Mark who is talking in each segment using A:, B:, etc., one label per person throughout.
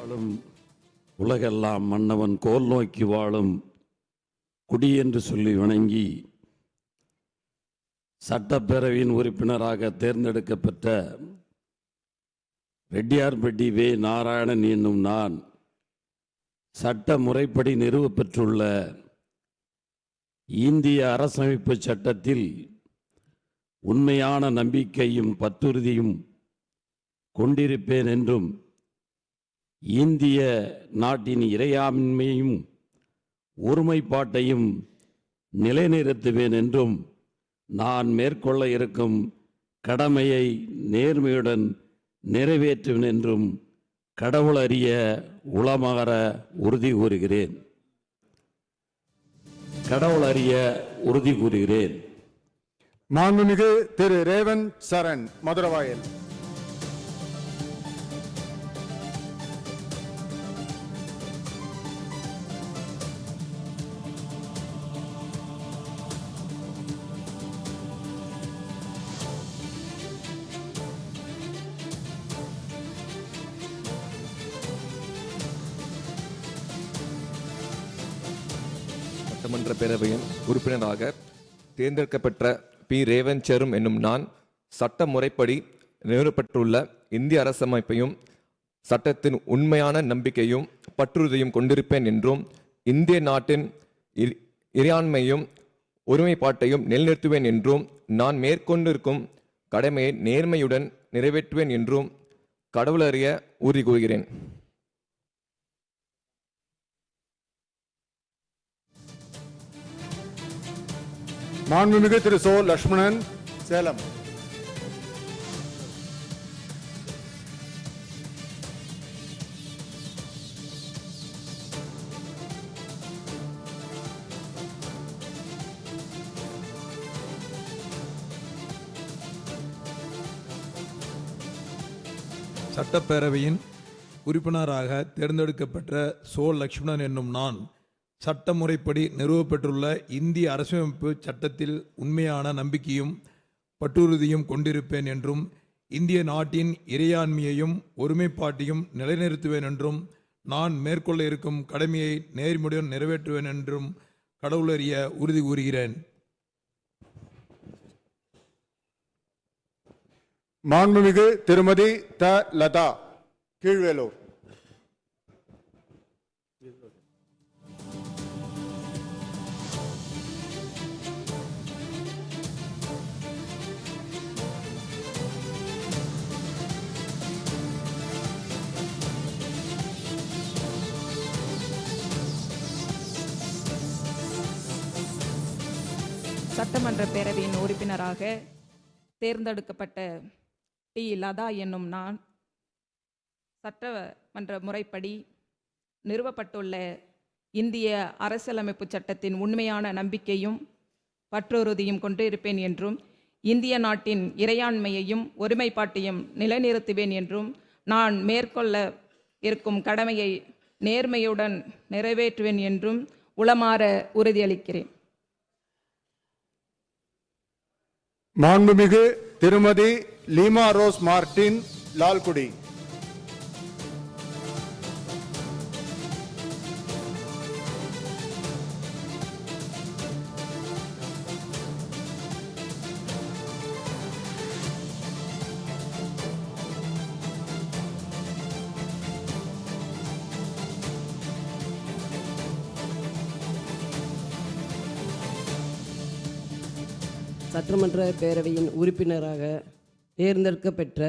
A: வாழும் உலகெல்லாம் மன்னவன் கோல் நோக்கி வாழும் குடி என்று சொல்லி வணங்கி சட்டப்பேரவையின் உறுப்பினராக தேர்ந்தெடுக்கப்பட்ட ரெட்டியார்பட்டி வே. நாராயணன் என்னும் நான் சட்ட முறைப்படி நிறுவப்பெற்றுள்ள இந்திய அரசமைப்பு சட்டத்தில் உண்மையான நம்பிக்கையும் பற்றுறுதியும் கொண்டிருப்பேன் என்றும் இந்திய நாட்டின் இறையாண்மையும் ஒருமைப்பாட்டையும் நிலைநிறுத்துவேன் என்றும் நான் மேற்கொள்ள இருக்கும் கடமையை நேர்மையுடன் நிறைவேற்றுவேன் என்றும் கடவுள் அறிய உளமாற உறுதி கூறுகிறேன். கடவுள் அறிய உறுதி கூறுகிறேன்.
B: மாண்புமிகு திரு ரேவந்த் சரண், மதுரவாயல்.
C: சட்டமன்ற பேரவையின் உறுப்பினராக தேர்ந்தெடுக்கப்பட்ட பி. ரேவந்த் சரண் என்னும் நான் சட்ட முறைப்படி நிறுவப்பட்டுள்ள இந்திய அரசமைப்பையும் சட்டத்தின் உண்மையான நம்பிக்கையும் பற்றுறுதியும் கொண்டிருப்பேன் என்றும் இந்திய நாட்டின் இறையாண்மையும் ஒருமைப்பாட்டையும் நிலைநிறுத்துவேன் என்றும் நான் மேற்கொண்டிருக்கும் கடமையை நேர்மையுடன் நிறைவேற்றுவேன் என்றும் கடவுள் அறிய உறுதி கூறுகிறேன்.
B: மாண்புமிகு திரு சோ. லட்சுமணன், சேலம்.
D: சட்டப்பேரவையின் உறுப்பினராக தேர்ந்தெடுக்கப்பட்ட சோ. லட்சுமணன் என்னும் நான் சட்ட முறைப்படி நிறுவப்பெற்றுள்ள இந்திய அரசமைப்பு சட்டத்தில் உண்மையான நம்பிக்கையும் பற்றுறுதியும் கொண்டிருப்பேன் என்றும் இந்திய நாட்டின் இறையாண்மையையும் ஒருமைப்பாட்டையும் நிலைநிறுத்துவேன் என்றும் நான் மேற்கொள்ள இருக்கும் கடமையை நேர்மையுடன் நிறைவேற்றுவேன் என்றும் கடவுளறிய உறுதி கூறுகிறேன்.
B: மாண்புமிகு திருமதி த. லதா, கீழ்வேலூர்.
E: சட்டமன்ற பேரவையின் உறுப்பினராக தேர்ந்தெடுக்கப்பட்ட டி. லதா என்னும் நான் சட்டமன்ற முறைப்படி நிறுவப்பட்டுள்ள இந்திய அரசியலமைப்பு சட்டத்தின் உண்மையான நம்பிக்கையும் பற்றுறுதியும் கொண்டிருப்பேன் என்றும் இந்திய நாட்டின் இறையாண்மையையும் ஒருமைப்பாட்டையும் நிலைநிறுத்துவேன் என்றும் நான் மேற்கொள்ள இருக்கும் கடமையை நேர்மையுடன் நிறைவேற்றுவேன் என்றும் உளமாற உறுதியளிக்கிறேன்.
B: மாண்புமிகு திருமதி லீமா ரோஸ் மார்டின், லால்குடி.
F: சட்டமன்ற பேரவையின் உறுப்பினராக தேர்ந்தெடுக்கப்பெற்ற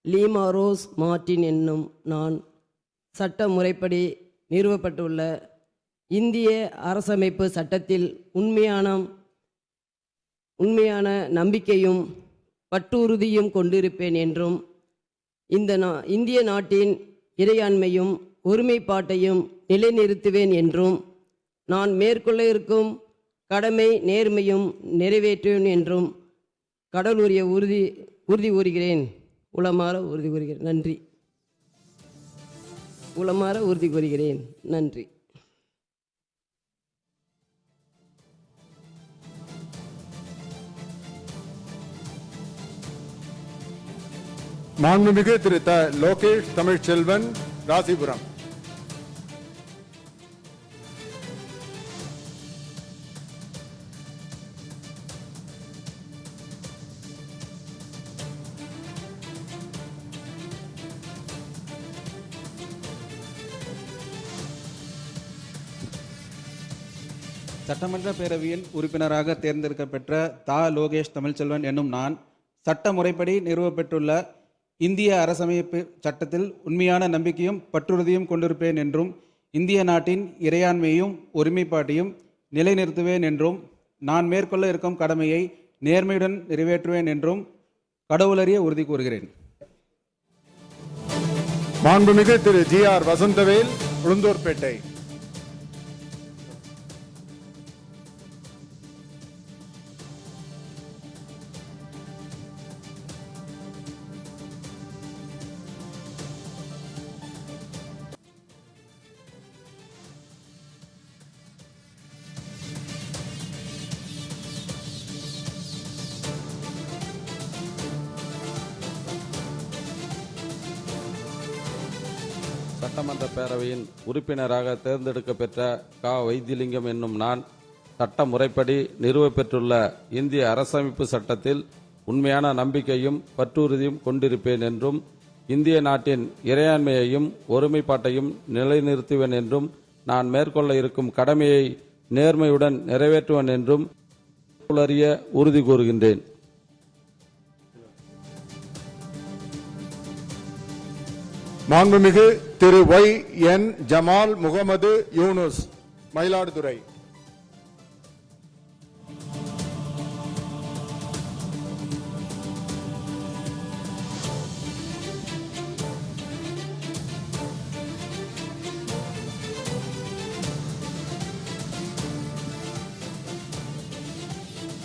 F: லீமா ரோஸ் மார்டின் என்னும் நான் சட்ட முறைப்படி நிறுவப்பட்டுள்ள இந்திய அரசமைப்பு சட்டத்தில் உண்மையான நம்பிக்கையும் பற்றுறுதியும் கொண்டிருப்பேன் என்றும் இந்திய நாட்டின் இறையாண்மையும் ஒருமைப்பாட்டையும் நிலைநிறுத்துவேன் என்றும் நான் மேற்கொள்ள இருக்கும் கடமை நேர்மையும் நிறைவேற்றுவேன் என்றும் கடவுளுடைய உறுதி கூறுகிறேன். உளமாற உறுதி கூறுகிறேன். நன்றி. உளமாற உறுதி கூறுகிறேன். நன்றி.
B: மாண்புமிகு திரு த. லோகேஷ் தமிழ்ச்செல்வன், ராசிபுரம்.
G: சட்டமன்ற பேரவையின் உறுப்பினராக தேர்ந்தெடுக்கப்பெற்ற தா லோகேஷ் தமிழ்ச்செல்வன் என்னும் நான் சட்ட முறைப்படி நிறுவப்பெற்றுள்ள இந்திய அரசமைப்பு சட்டத்தில் உண்மையான நம்பிக்கையும் பற்றுறுதியும் கொண்டிருப்பேன் என்றும் இந்திய நாட்டின் இறையாண்மையும் ஒருமைப்பாட்டையும் நிலைநிறுத்துவேன் என்றும் நான் மேற்கொள்ள இருக்கும் கடமையை நேர்மையுடன் நிறைவேற்றுவேன் என்றும் கடவுளறிய உறுதி கூறுகிறேன்.
B: மாண்புமிகு திரு ஜி.ஆர். வசந்தவேல், உளுந்தூர்பேட்டை.
A: சட்டமன்ற பேரவையின் உறுப்பினராக தேர்ந்தெடுக்கப்பெற்ற கா. வைத்திலிங்கம் என்னும் நான் சட்ட முறைப்படி நிறுவப்பெற்றுள்ள இந்திய அரசமைப்பு சட்டத்தில் உண்மையான நம்பிக்கையும் பற்றுறுதியும் கொண்டிருப்பேன் என்றும் இந்திய நாட்டின் இறையாண்மையையும் ஒருமைப்பாட்டையும் நிலைநிறுத்துவேன் என்றும் நான் மேற்கொள்ள இருக்கும் கடமையை நேர்மையுடன் நிறைவேற்றுவேன் என்றும் அறிய உறுதி கூறுகின்றேன்.
B: மாண்புமிகு திரு ஒய்.என். ஜமால் முகமது யூனுஸ், மயிலாடுதுறை.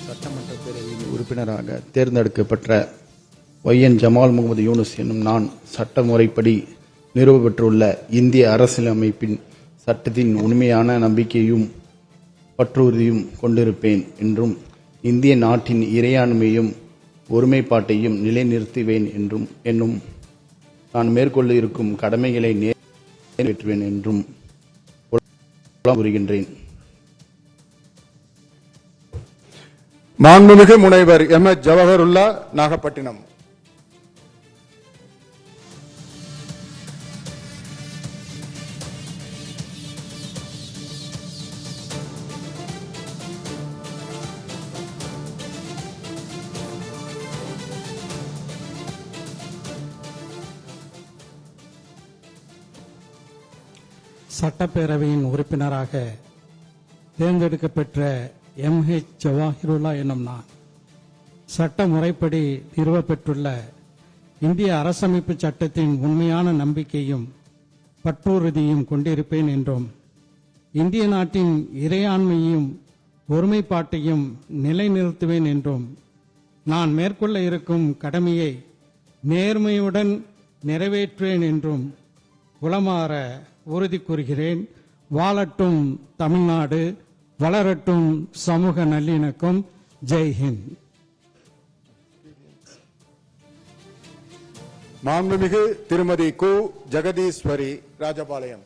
H: சட்டமன்ற பேரவையின் உறுப்பினராக தேர்ந்தெடுக்கப்பட்ட ஒய்.என். ஜமால் முகமது யூனுஸ் என்னும் நான் சட்ட முறைப்படி நிறுவப்பெற்றுள்ள இந்திய அரசியலமைப்பின் சட்டத்தின் உண்மையான நம்பிக்கையும் பற்றுறுதியும் கொண்டிருப்பேன் என்றும் இந்திய நாட்டின் இறையாண்மையும் ஒருமைப்பாட்டையும் நிலைநிறுத்துவேன் என்னும் நான் மேற்கொள்ள இருக்கும் கடமைகளை நிறைவேற்றுவேன் என்றும் கூறுகின்றேன்.
B: மாண்புமிகு முனைவர் எம்.எச். ஜவஹருல்லா, நாகப்பட்டினம்.
I: சட்டப்பேரவையின் உறுப்பினராக தேர்ந்தெடுக்கப்பெற்ற எம்.எச். ஜவாஹிருல்லா என்னும் நான் சட்ட முறைப்படி நிறுவப்பெற்றுள்ள இந்திய அரசமைப்பு சட்டத்தின் உண்மையான நம்பிக்கையும் பற்றுறுதியும் கொண்டிருப்பேன் என்றும் இந்திய நாட்டின் இறையாண்மையும் ஒருமைப்பாட்டையும் நிலைநிறுத்துவேன் என்றும் நான் மேற்கொள்ள இருக்கும் கடமையை நேர்மையுடன் நிறைவேற்றுவேன் என்றும் உளமாற உறுதி கூறுகிறேன். வாழட்டும் தமிழ்நாடு, வளரட்டும் சமூக நல்லிணக்கம். ஜெய்ஹிந்த்.
B: மாண்புமிகு திருமதி கு. ஜெகதீஸ்வரி, ராஜபாளையம்.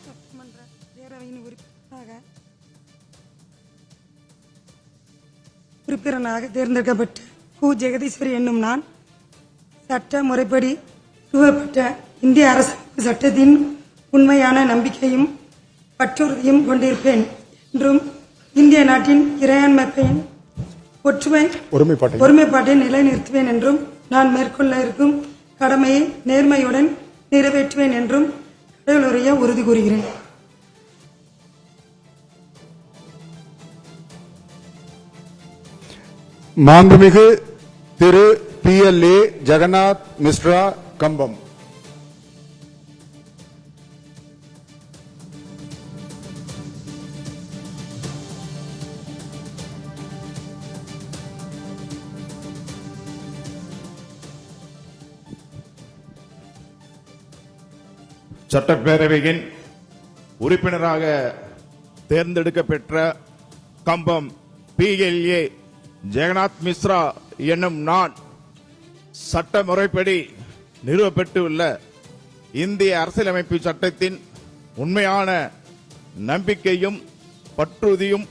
J: சட்டமன்ற பேரவையின் உறுப்பினராக தேர்ந்தெடுக்கப்பட்ட கு. ஜெகதீஸ்வரி என்னும் நான் சட்ட முறைப்படி நிறுவப்பட்ட இந்திய அரசமைப்பு சட்டத்தின் உண்மையான நம்பிக்கையும் பற்றுறுதியும் கொண்டிருப்பேன் என்றும் இந்திய நாட்டின் இறையாண்மையையும் ஒருமைப்பாட்டை நிலைநிறுத்துவேன் என்றும் நான் மேற்கொள்ள இருக்கும் கடமையை நேர்மையுடன் நிறைவேற்றுவேன் என்றும் கடவுளுடைய உறுதி கூறுகிறேன்.
B: மாண்புமிகு திரு PLA ஜெகநாத் மிஸ்ரா, கம்பம். சட்டப்பேரவையின் உறுப்பினராக தேர்ந்தெடுக்கப்பெற்ற கம்பம் PLA ஜெகநாத் மிஸ்ரா என்னும் நான் சட்ட முறைப்படி நிறுவப்பட்டுள்ள இந்திய அரசியலமைப்பு சட்டத்தின் உண்மையான நம்பிக்கையும் பற்றுறுதியும்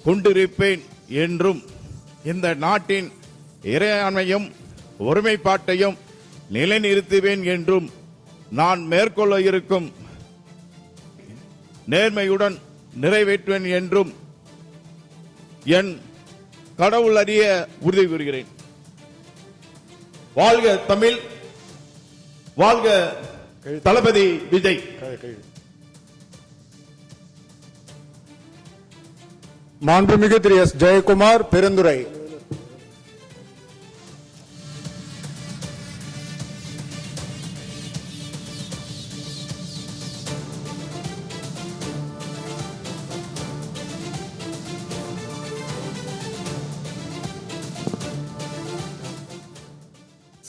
B: கொண்டிருப்பேன் என்றும் இந்த நாட்டின் இறையாண்மையும் ஒருமைப்பாட்டையும் நிலைநிறுத்துவேன் என்றும் நான் மேற்கொள்ள இருக்கும் நேர்மையுடன் நிறைவேற்றுவேன் என்றும் என் கடவுள் அறிய உறுதி கூறுகிறேன். வாழ்க தமிழ், வாழ்க தளபதி விஜய்.
K: மாண்புமிகு திரு எஸ் ஜெயக்குமார் பெருந்துரை.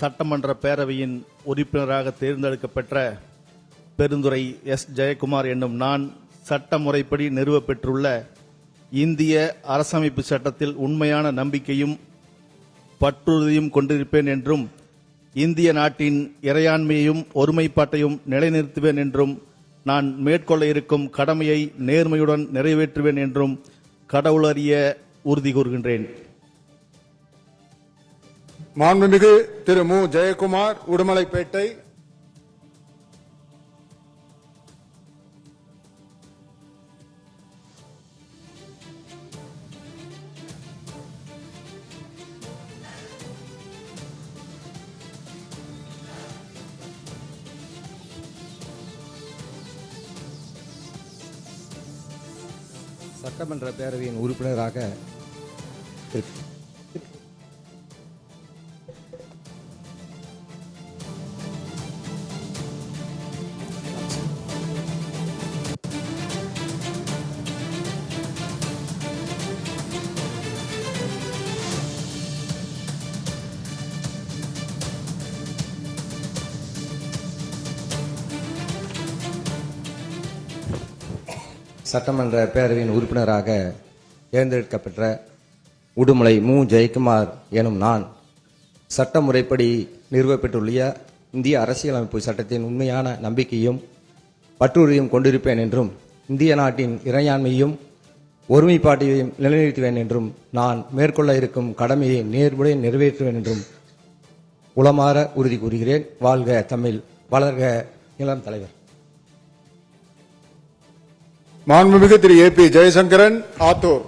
H: சட்டமன்ற பேரவையின் உறுப்பினராக தேர்ந்தெடுக்கப்பெற்ற பெருந்துரை எஸ் ஜெயக்குமார் என்னும் நான் சட்ட முறைப்படி நிறுவப்பெற்றுள்ள இந்திய அரசமைப்பு சட்டத்தில் உண்மையான நம்பிக்கையும் பற்றுறுதியும் கொண்டிருப்பேன் என்றும் இந்திய நாட்டின் இறையாண்மையையும் ஒருமைப்பாட்டையும் நிலைநிறுத்துவேன் என்றும் நான் மேற்கொள்ள இருக்கும் கடமையை நேர்மையுடன் நிறைவேற்றுவேன் என்றும் கடவுள் அறிய உறுதி கூறுகின்றேன்.
K: மாண்புமிகு திரு மு ஜெயக்குமார் உடுமலைப்பேட்டை.
L: சட்டமன்ற பேரவையின் உறுப்பினராக சட்டமன்ற பேரவையின் உறுப்பினராக தேர்ந்தெடுக்கப்பெற்ற உடுமலை மு ஜெயக்குமார் எனும் நான் சட்ட முறைப்படி நிறுவப்பெற்றுள்ள இந்திய அரசியலமைப்பு சட்டத்தின் உண்மையான நம்பிக்கையும் பற்றுறுதியும் கொண்டிருப்பேன் என்றும் இந்திய நாட்டின் இறையாண்மையும் ஒருமைப்பாட்டையும் நிலைநிறுத்துவேன் என்றும் நான் மேற்கொள்ள இருக்கும் கடமையை நேர்முறையில் நிறைவேற்றுவேன் என்றும் உளமாற உறுதி கூறுகிறேன். வாழ்க தமிழ், வளர்க இளம் தலைவர்.
K: மாண்புமிகு திரு ஏ பி ஜெயசங்கரன் ஆத்தூர்.